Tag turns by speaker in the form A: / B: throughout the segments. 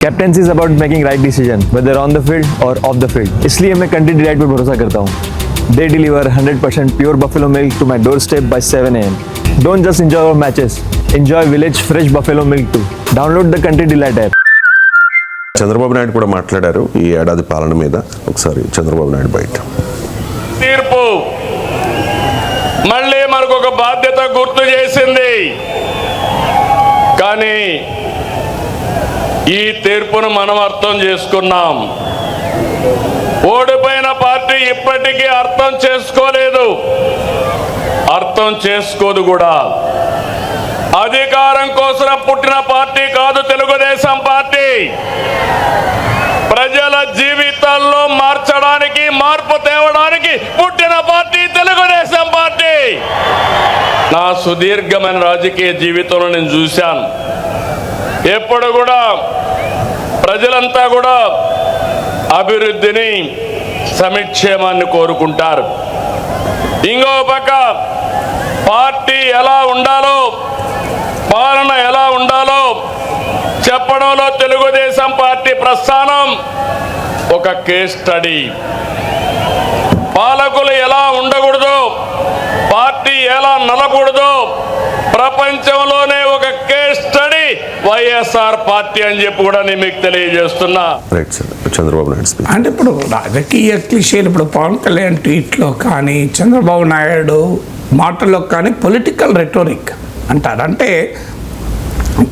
A: Captaincy is about making right decision whether on the field or off the field. इसलिए मैं Country Delight पर भरोसा करता हूँ। They deliver 100% pure buffalo milk to my doorstep by 7 AM। Don't just enjoy our matches, enjoy village fresh buffalo milk too. Download the country delight app.
B: Chandrababu Naidu కూడా మాట్లాడారు ఈ ఏడాది పాలన మీద. ఒకసారి చంద్రబాబు నాయుడు బయట
C: తీర్పు మళ్ళీ మనకు ఒక బాధ్యత గుర్తు చేసింది. కానీ ఈ తీర్పును మనం అర్థం చేసుకున్నాం. ఓడిపోయిన పార్టీ ఇప్పటికీ అర్థం చేసుకోలేదు, అర్థం చేసుకోదు కూడా. అధికారం కోసం పుట్టిన పార్టీ కాదు తెలుగుదేశం పార్టీ. ప్రజల జీవితాల్లో మార్చడానికి, మార్పు తేవడానికి పుట్టిన పార్టీ తెలుగుదేశం పార్టీ. నా సుదీర్ఘమైన రాజకీయ జీవితంలో నేను చూశాను, ఎప్పుడు కూడా ప్రజలంతా కూడా అభివృద్ధిని, సంక్షేమాన్ని కోరుకుంటారు. ఇంకో పక్క పార్టీ ఎలా ఉండాలో, పాలన ఎలా ఉండాలో చెప్పడంలో తెలుగుదేశం పార్టీ ప్రస్థానం ఒక కేస్ స్టడీ. పాలకులు ఎలా ఉండకూడదు, పార్టీ ఎలా నలకూడదు ప్రపంచంలోనే ఒక కేస్ స్టడీ వైఎస్ఆర్ పార్టీ అని చెప్పి కూడా నేను మీకు తెలియజేస్తున్నా.
B: చంద్రబాబు నాయుడు
D: అంటే ఇప్పుడు రాజకీయ క్లిషేలు, ఇప్పుడు పవన్ కళ్యాణ్ ట్వీట్లో కానీ చంద్రబాబు నాయుడు మాటల్లో కానీ పొలిటికల్ రెటోరిక్ అంటారు. అంటే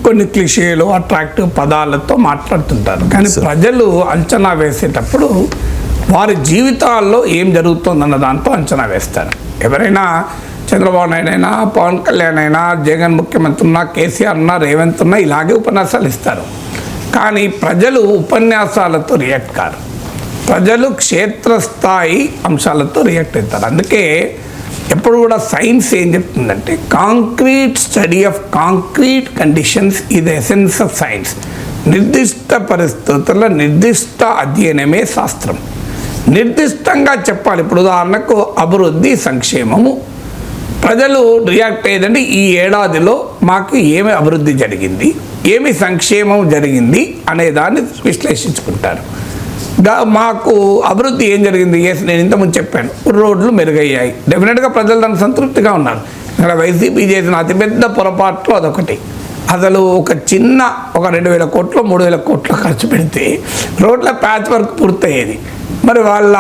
D: కొన్ని క్లిషేలు, అట్రాక్టివ్ పదాలతో మాట్లాడుతుంటారు. కానీ ప్రజలు అంచనా వేసేటప్పుడు వారి జీవితాల్లో ఏం జరుగుతుందన్న దాంతో అంచనా వేస్తారు. ఎవరైనా చంద్రబాబు నాయుడు అయినా, పవన్ కళ్యాణ్ అయినా, జగన్ ముఖ్యమంత్రి ఉన్నా, కేసీఆర్ ఉన్నా, రేవంత్ ఉన్నా ఇలాగే ఉపన్యాసాలు ఇస్తారు. కానీ ప్రజలు ఉపన్యాసాలతో రియాక్ట్ కారు. ప్రజలు క్షేత్రస్థాయి అంశాలతో రియాక్ట్ అవుతారు. అందుకే ఎప్పుడు కూడా సైన్స్ ఏం చెప్తుందంటే concrete study of concrete conditions ఇది ఎసెన్స్ ఆఫ్ సైన్స్. నిర్దిష్ట పరిస్థితుల్లో నిర్దిష్ట అధ్యయనమే శాస్త్రం. నిర్దిష్టంగా చెప్పాలి. ఇప్పుడు ఉదాహరణకు అభివృద్ధి, సంక్షేమము. ప్రజలు రియాక్ట్ అయ్యేదంటే ఈ ఏడాదిలో మాకు ఏమి అభివృద్ధి జరిగింది, ఏమి సంక్షేమం జరిగింది అనే దాన్ని విశ్లేషించుకుంటారు. మాకు అభివృద్ధి ఏం జరిగింది, నేను ఇంతకుముందు చెప్పాను, రోడ్లు మెరుగయ్యాయి. డెఫినెట్గా ప్రజలు దానికి సంతృప్తిగా ఉన్నారు. ఇక్కడ వైసీపీ చేసిన అతిపెద్ద పొరపాట్లు అదొకటి. అసలు ఒక 2,000 కోట్లు 3,000 కోట్లు ఖర్చు పెడితే రోడ్ల ప్యాచ్ వర్క్ పూర్తయ్యేది. మరి వాళ్ళ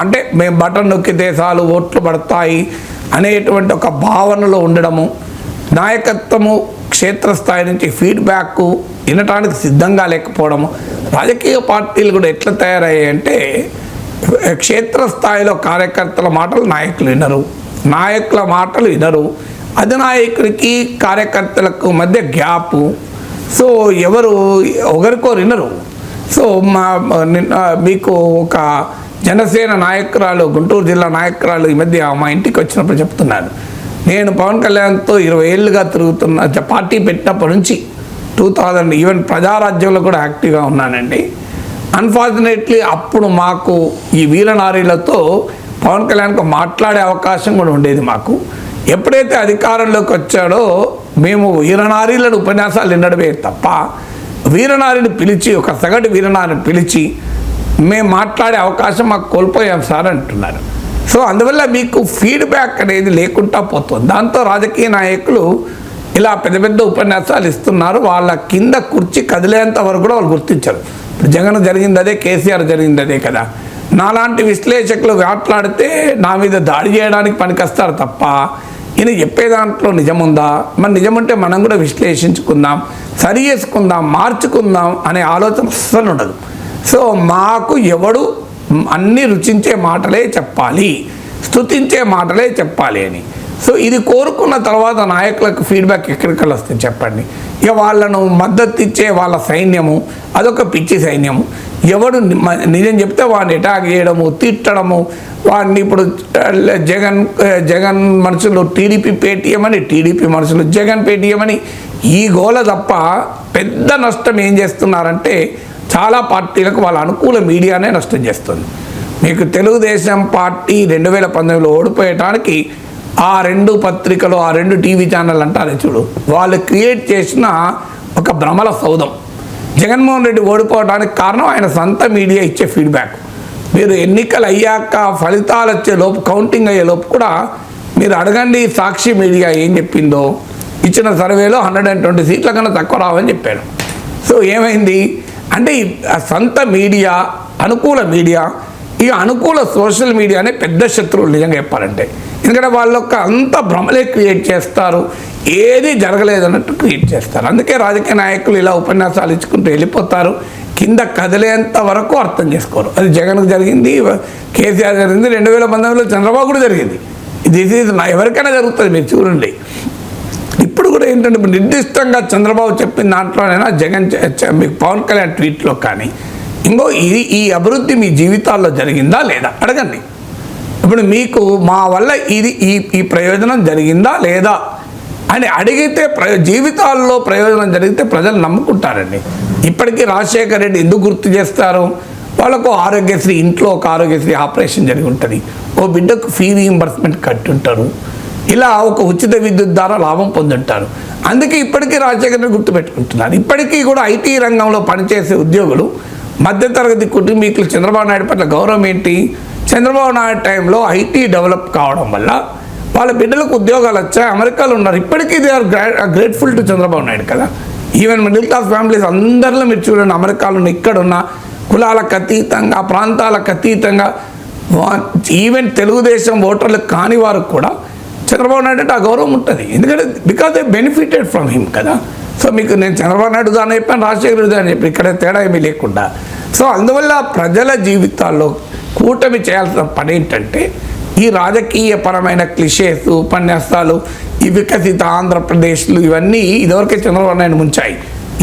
D: అంటే మేము బటన్ నొక్కితే చాలు ఓట్లు పడతాయి అనేటువంటి ఒక భావనలో ఉండడము, నాయకత్వము క్షేత్రస్థాయి నుంచి ఫీడ్బ్యాక్ వినటానికి సిద్ధంగా లేకపోవడము. రాజకీయ పార్టీలు కూడా ఎట్లా తయారయ్యాయంటే క్షేత్రస్థాయిలో కార్యకర్తల మాటలు నాయకులు వినరు, నాయకుల మాటలు వినరు, అధినాయకుడికి కార్యకర్తలకు మధ్య గ్యాపు. సో ఎవరు ఒకరికొరు వినరు. సో మీకు ఒక జనసేన నాయకురాలు, గుంటూరు జిల్లా నాయకురాలు ఈ మధ్య మా ఇంటికి వచ్చినప్పుడు చెప్తున్నారు, నేను పవన్ కళ్యాణ్తో 20 ఏళ్ళుగా తిరుగుతున్న, పార్టీ పెట్టినప్పటి నుంచి 2000 ఈవెన్ ప్రజారాజ్యంలో కూడా యాక్టివ్గా ఉన్నానండి. అన్ఫార్చునేట్లీ అప్పుడు మాకు ఈ వీరనారీలతో పవన్ కళ్యాణ్కు మాట్లాడే అవకాశం కూడా ఉండేది మాకు. ఎప్పుడైతే అధికారంలోకి వచ్చాడో మేము వీరనారీలను ఉపన్యాసాలు వినడమే తప్ప వీరనారిని పిలిచి, ఒక సగటు వీరనారిని పిలిచి మేము మాట్లాడే అవకాశం మాకు కోల్పోయాం సార్ అంటున్నారు. సో అందువల్ల మీకు ఫీడ్బ్యాక్ అనేది లేకుండా పోతుంది. దాంతో రాజకీయ నాయకులు ఇలా పెద్ద పెద్ద ఉపన్యాసాలు ఇస్తున్నారు. వాళ్ళ కింద కుర్చీ కదిలేంత వరకు కూడా వాళ్ళు గుర్తించరు. ఇప్పుడు జగన్ జరిగింది అదే, కేసీఆర్ జరిగింది అదే కదా. నాలాంటి విశ్లేషకులు మాట్లాడితే నా మీద దాడి చేయడానికి పనికొస్తారు తప్ప ఈయన చెప్పే దాంట్లో నిజముందా, మరి నిజముంటే మనం కూడా విశ్లేషించుకుందాం, సరి చేసుకుందాం, మార్చుకుందాం అనే ఆలోచన అస్సలు ఉండదు. సో మాకు ఎవడు అన్ని రుచించే మాటలే చెప్పాలి, స్తుతించే మాటలే చెప్పాలి అని. సో ఇది కోరుకున్న తర్వాత నాయకులకు ఫీడ్బ్యాక్ ఎక్కడికి వస్తుంది చెప్పండి. ఇక వాళ్ళను మద్దతు ఇచ్చే వాళ్ళ సైన్యము అదొక పిచ్చి సైన్యము. ఎవడు నిజం చెప్తే వాడిని అటాక్ చేయడము, తిట్టడము. వాడిని ఇప్పుడు జగన్ మనుషులు టీడీపీ పేటీఎం అని, టీడీపీ మనుషులు జగన్ పేటీఎం అని ఈ గోల తప్ప పెద్ద నష్టం ఏం చేస్తున్నారంటే చాలా పార్టీలకు వాళ్ళ అనుకూల మీడియానే నష్టం చేస్తుంది. మీకు తెలుగుదేశం పార్టీ 2019లో ఓడిపోయటానికి ఆ 2 పత్రికలు, ఆ 2 టీవీ ఛానల్ అంటారు చూడు, వాళ్ళు క్రియేట్ చేసిన ఒక భ్రమల సౌధం. జగన్మోహన్ రెడ్డి ఓడిపోవడానికి కారణం ఆయన సొంత మీడియా ఇచ్చే ఫీడ్బ్యాక్. మీరు ఎన్నికలు అయ్యాక ఫలితాలు వచ్చే లోపు, కౌంటింగ్ అయ్యే లోపు కూడా మీరు అడగండి సాక్షి మీడియా ఏం చెప్పిందో. ఇచ్చిన సర్వేలో 120 సీట్ల కన్నా తక్కువ రావని చెప్పారు. సో ఏమైంది అంటే సొంత మీడియా, అనుకూల మీడియా, ఇక అనుకూల సోషల్ మీడియానే పెద్ద శత్రువులు నిజంగా చెప్పాలంటే. ఎందుకంటే వాళ్ళొక్క అంత భ్రమలే క్రియేట్ చేస్తారు, ఏది జరగలేదన్నట్టు క్రియేట్ చేస్తారు. అందుకే రాజకీయ నాయకులు ఇలా ఉపన్యాసాలు ఇచ్చుకుంటూ వెళ్ళిపోతారు, కింద కదిలేంత వరకు అర్థం చేసుకోరు. అది జగన్కు జరిగింది, కేసీఆర్ జరిగింది, 2019లో చంద్రబాబు కూడా జరిగింది. దిస్ ఈజ్ ఎవరికైనా జరుగుతుంది, మీరు చూడండి. ఇప్పుడు కూడా ఏంటంటే ఇప్పుడు నిర్దిష్టంగా చంద్రబాబు చెప్పిన దాంట్లోనైనా జగన్ మీకు పవన్ కళ్యాణ్ ట్వీట్లో కానీ ఇంకో ఈ అభివృద్ధి మీ జీవితాల్లో జరిగిందా లేదా అడగండి. ఇప్పుడు మీకు మా వల్ల ఈ ప్రయోజనం జరిగిందా లేదా అని అడిగితే జీవితాల్లో ప్రయోజనం జరిగితే ప్రజలు నమ్ముకుంటారండి. ఇప్పటికీ రాజశేఖర్ రెడ్డి ఎందుకు గుర్తు చేస్తారు? వాళ్ళకు ఆరోగ్యశ్రీ, ఇంట్లో ఒక ఆరోగ్యశ్రీ ఆపరేషన్ జరిగి ఉంటుంది, ఓ బిడ్డకు ఫీ రీయింబర్స్మెంట్ కట్టుంటారు, ఇలా ఒక ఉచిత విద్యుత్ ద్వారా లాభం పొందుంటారు. అందుకే ఇప్పటికీ రాజశేఖర్ రెడ్డి గుర్తుపెట్టుకుంటున్నారు. ఇప్పటికీ కూడా ఐటీ రంగంలో పనిచేసే ఉద్యోగులు, మధ్యతరగతి కుటుంబీకులు చంద్రబాబు నాయుడు పట్ల గౌరవం ఏంటి? చంద్రబాబు నాయుడు టైంలో ఐటీ డెవలప్ కావడం వల్ల వాళ్ళ బిడ్డలకు ఉద్యోగాలు వచ్చాయి, అమెరికాలో ఉన్నారు. ఇప్పటికీ they are grateful to Chandrababu Naidu కదా. ఈవెన్ మిడిల్ క్లాస్ ఫ్యామిలీస్ అందరిలో మీరు చూడండి, అమెరికాలో ఇక్కడున్న కులాలకు అతీతంగా, ప్రాంతాలకు అతీతంగా, ఈవెన్ తెలుగుదేశం ఓటర్లకు కాని వారికి కూడా చంద్రబాబు నాయుడు అంటే ఆ గౌరవం ఉంటుంది. ఎందుకంటే because they benefited from him కదా. సో మీకు నేను చంద్రబాబు నాయుడు ఉదాహరణ చెప్పాను, రాజశేఖర్ ఉదాహరణ చెప్పి, ఇక్కడ తేడా ఏమీ లేకుండా. సో అందువల్ల ప్రజల జీవితాల్లో కూటమి చేయాల్సిన పని ఏంటంటే ఈ రాజకీయపరమైన క్లిషేస్, ఉపన్యాసాలు, ఈ వికసిత ఆంధ్రప్రదేశ్లు ఇవన్నీ ఇదివరకే చంద్రబాబు నాయుడు ముంచాయి.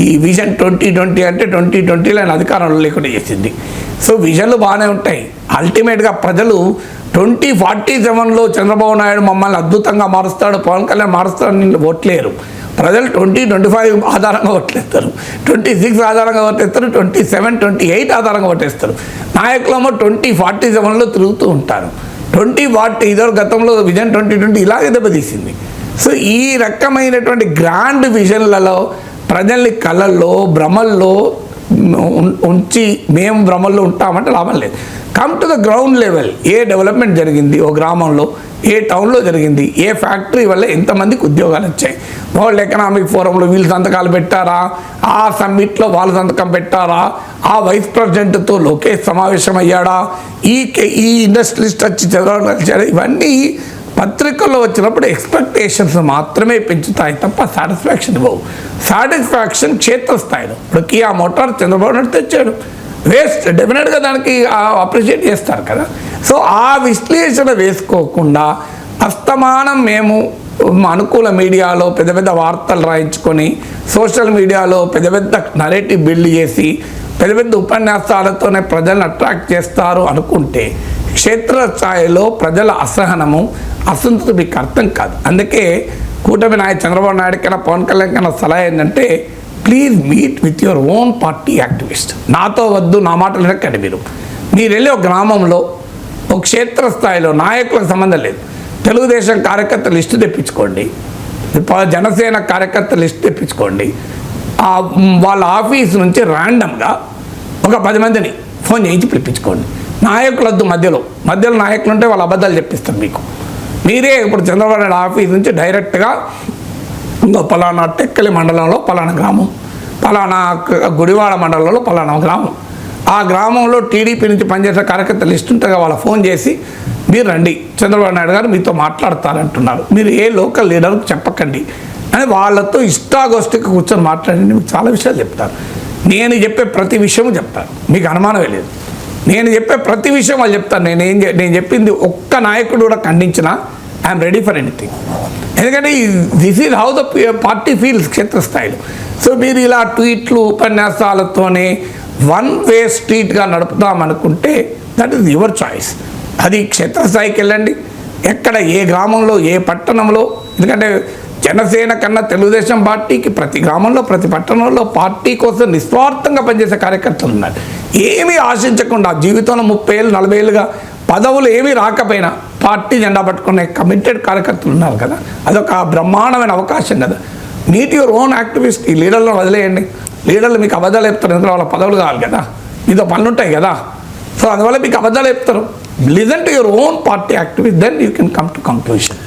D: ఈ విజన్ 2020 అంటే 2020లో ఆయన అధికారంలో లేకుండా చేసింది. సో విజన్లు బాగానే ఉంటాయి, అల్టిమేట్గా ప్రజలు 2047లో చంద్రబాబు నాయుడు మమ్మల్ని అద్భుతంగా మారుస్తాడు, పవన్ కళ్యాణ్ మారుస్తాడని ఓట్లేరు. ప్రజలు 2025 ఆధారంగా ఓట్లేస్తారు, 26 ఆధారంగా ఓటేస్తారు, 27, 28 ఆధారంగా ఓటేస్తారు. నాయకులేమో 2047లో తిరుగుతూ ఉంటారు. 2040 ఇదో గతంలో విజన్ 2020 ఇలాగే దెబ్బతీసింది. సో ఈ రకమైనటువంటి గ్రాండ్ విజన్లలో ప్రజల్ని కళల్లో, భ్రమల్లో ఉంచి మేము భ్రమల్లో ఉంటామంటే లాభం లేదు. Come to the ground level. A development జరిగింది ఓ గ్రామంలో, ఏ టౌన్లో జరిగింది, ఏ ఫ్యాక్టరీ వల్ల ఎంతమందికి ఉద్యోగాలు వచ్చాయి, వరల్డ్ ఎకనామిక్ ఫోరంలో వీళ్ళు సంతకాలు పెట్టారా, ఆ సమ్మిట్లో వాళ్ళ సంతకం పెట్టారా, ఆ వైస్ ప్రెసిడెంట్తో లోకేష్ సమావేశం అయ్యాడా, ఈ ఇండస్ట్రియలిస్ట్ వచ్చి చదవడం కలిసాడు. ఇవన్నీ పత్రికల్లో వచ్చినప్పుడు ఎక్స్పెక్టేషన్స్ మాత్రమే పెంచుతాయి తప్ప సాటిస్ఫాక్షన్ ఇవ్వవు. సాటిస్ఫాక్షన్ క్షేత్రస్థాయిలో. ఇప్పుడు కియా మోటార్ చంద్రబాబు నాయుడు తెచ్చాడు, వేస్ట్, డెఫినెట్గా దానికి అప్రిషియేట్ చేస్తారు కదా. సో ఆ విశ్లేషణ వేసుకోకుండా అస్తమానం మేము అనుకూల మీడియాలో పెద్ద పెద్ద వార్తలు రాయించుకొని, సోషల్ మీడియాలో పెద్ద పెద్ద నరేటివ్ బిల్డ్ చేసి, పెద్ద పెద్ద ఉపన్యాసాలతోనే ప్రజలను అట్రాక్ట్ చేస్తారు అనుకుంటే క్షేత్రస్థాయిలో ప్రజల అసహనము, అసంతృప్తి మీకు అర్థం కాదు. అందుకే కూటమి నాయకుడు చంద్రబాబు నాయుడు కన్నా పవన్ కళ్యాణ్ కన్నా సలహా ఏంటంటే please meet with your own party activist. నాతో వద్దు, నా మాటలు వినకండి. మీరు వెళ్ళి ఒక గ్రామంలో ఒక క్షేత్రస్థాయిలో నాయకులకు సంబంధం లేదు, తెలుగుదేశం కార్యకర్త లిస్టు తెప్పించుకోండి, జనసేన కార్యకర్త లిస్టు తెప్పించుకోండి. వాళ్ళ ఆఫీస్ నుంచి ర్యాండమ్గా ఒక 10 మందిని ఫోన్ చేయించి పిలిపించుకోండి. నాయకులద్దు, మధ్యలో నాయకులు ఉంటే వాళ్ళు అబద్ధాలు చెప్పిస్తారు మీకు. మీరే ఇప్పుడు చంద్రబాబు నాయుడు ఆఫీస్ నుంచి డైరెక్ట్గా ఇంకో పలానా టెక్కలి మండలంలో పలానా గ్రామం, పలానా గుడివాడ మండలంలో పలానా గ్రామం, ఆ గ్రామంలో టీడీపీ నుంచి పనిచేసే కార్యకర్త లిస్ట్ ఉంటుందిగా, వాళ్ళ ఫోన్ చేసి మీరు రండి, చంద్రబాబు నాయుడు గారు మీతో మాట్లాడతారంటున్నారు, మీరు ఏ లోకల్ లీడర్కి చెప్పకండి అని వాళ్ళతో ఇష్టాగోష్ఠికి కూర్చొని మాట్లాడండి. మీకు చాలా విషయాలు చెప్తారు. నేను చెప్పే ప్రతి విషయము చెప్తాను, మీకు అనుమానమే లేదు. నేను చెప్పే ప్రతి విషయం వాళ్ళు చెప్తాను. నేను చెప్పింది ఒక్క నాయకుడు కూడా ఖండించినా ఐఎమ్ రెడీ ఫర్ ఎనీథింగ్. ఎందుకంటే this is how the party feels క్షేత్రస్థాయిలో. సో మీరు ఇలా ట్వీట్లు, ఉపన్యాసాలతోనే వన్ వే స్ట్రీట్గా నడుపుతామనుకుంటే దట్ ఈస్ యువర్ చాయిస్. అది క్షేత్రస్థాయికి వెళ్ళండి, ఎక్కడ ఏ గ్రామంలో, ఏ పట్టణంలో. ఎందుకంటే జనసేన కన్నా తెలుగుదేశం పార్టీకి ప్రతి గ్రామంలో, ప్రతి పట్టణంలో పార్టీ కోసం నిస్వార్థంగా పనిచేసే కార్యకర్తలు ఉన్నారు. ఏమీ ఆశించకుండా జీవితంలో 30 ఏళ్ళు 40 ఏళ్ళుగా పదవులు ఏమీ రాకపోయినా పార్టీ జెండా పట్టుకునే కమిటెడ్ కార్యకర్తలు ఉన్నారు కదా. అదొక బ్రహ్మాండమైన అవకాశం కదా. Meet your own activist. ఈ లీడర్లను వదిలేయండి. లీడర్లు మీకు అబద్ధాలు చెప్తారు, ఎందుకంటే వాళ్ళ పదవులు కావాలి కదా, మీతో పనులు ఉంటాయి కదా. సో అందువల్ల మీకు అబద్ధాలు చెప్తారు. Listen to your own party activist, then you can come to conclusion.